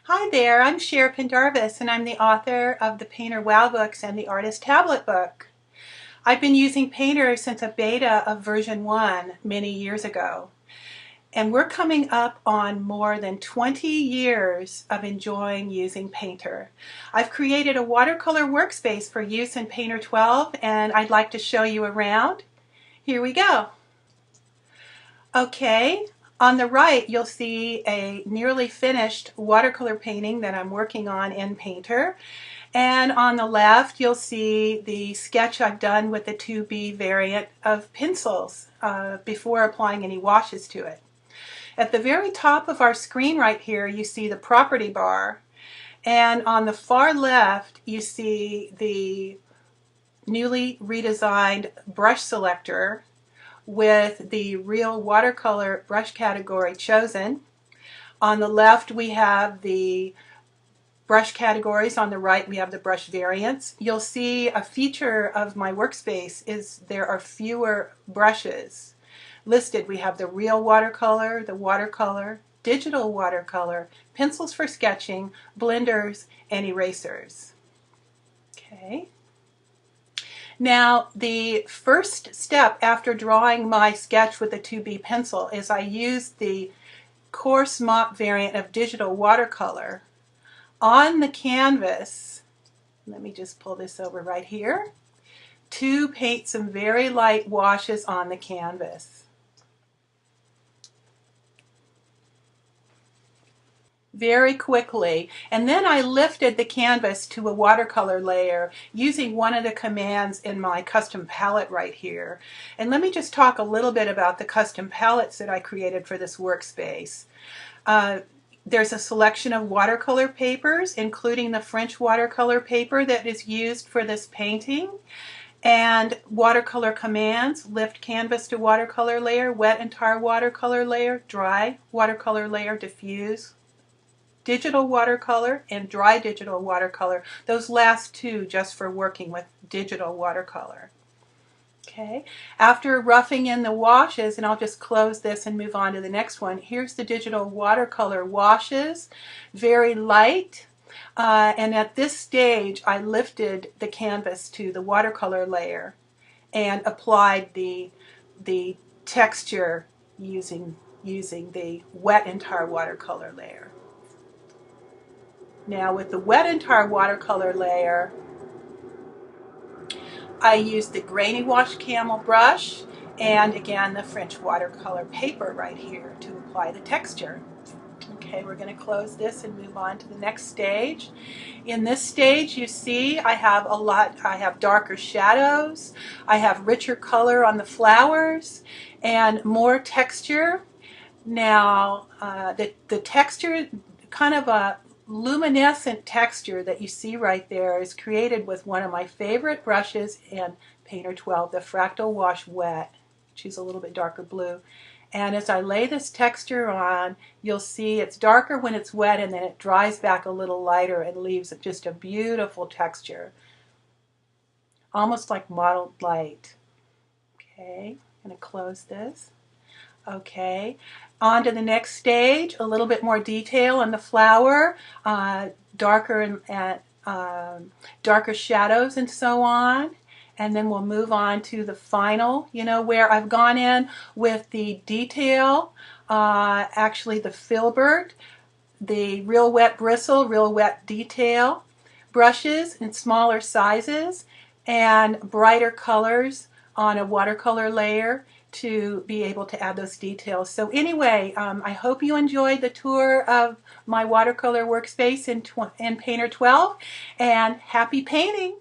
Hi there, I'm Cher Pendarvis and I'm the author of the Painter Wow books and the Artist Tablet book. I've been using Painter since a beta of version 1 many years ago. And we're coming up on more than 20 years of enjoying using Painter. I've created a watercolor workspace for use in Painter 12 and I'd like to show you around. Here we go. Okay. On the right, you'll see a nearly finished watercolor painting that I'm working on in Painter. And on the left, you'll see the sketch I've done with the 2B variant of pencils before applying any washes to it. At the very top of our screen right here, you see the property bar. And on the far left, you see the newly redesigned brush selector with the real watercolor brush category chosen. On the left we have the brush categories, on the right we have the brush variants. You'll see a feature of my workspace is there are fewer brushes listed. We have the real watercolor, the watercolor, digital watercolor, pencils for sketching, blenders, and erasers. Okay. Now, the first step after drawing my sketch with the 2B pencil is I used the coarse mop variant of digital watercolor on the canvas. Let me just pull this over right here to paint some very light washes on the canvas. Very quickly, and then I lifted the canvas to a watercolor layer using one of the commands in my custom palette right here. And let me just talk a little bit about the custom palettes that I created for this workspace. There's a selection of watercolor papers, including the French watercolor paper that is used for this painting, and watercolor commands: lift canvas to watercolor layer, wet entire watercolor layer, dry watercolor layer, diffuse digital watercolor, and dry digital watercolor. Those last two just for working with digital watercolor. Okay, after roughing in the washes, and I'll just close this and move on to the next one, here's the digital watercolor washes, very light. And at this stage I lifted the canvas to the watercolor layer and applied the texture using the wet entire watercolor layer. Now with the wet entire watercolor layer, I used the grainy wash camel brush and again the French watercolor paper right here to apply the texture. Okay, we're going to close this and move on to the next stage. In this stage, you see I have darker shadows, I have richer color on the flowers, and more texture. Now the texture, kind of a luminescent texture that you see right there, is created with one of my favorite brushes in Painter 12, the Fractal Wash Wet. Choose a little bit darker blue. And as I lay this texture on, you'll see it's darker when it's wet and then it dries back a little lighter and leaves just a beautiful texture. Almost like mottled light. Okay, I'm going to close this. Okay, on to the next stage, a little bit more detail on the flower, darker shadows and so on. And then we'll move on to the final, where I've gone in with the detail, actually the filbert, the real wet bristle, real wet detail brushes in smaller sizes, and brighter colors on a watercolor layer to be able to add those details. So anyway, I hope you enjoyed the tour of my watercolor workspace in Painter 12, and happy painting!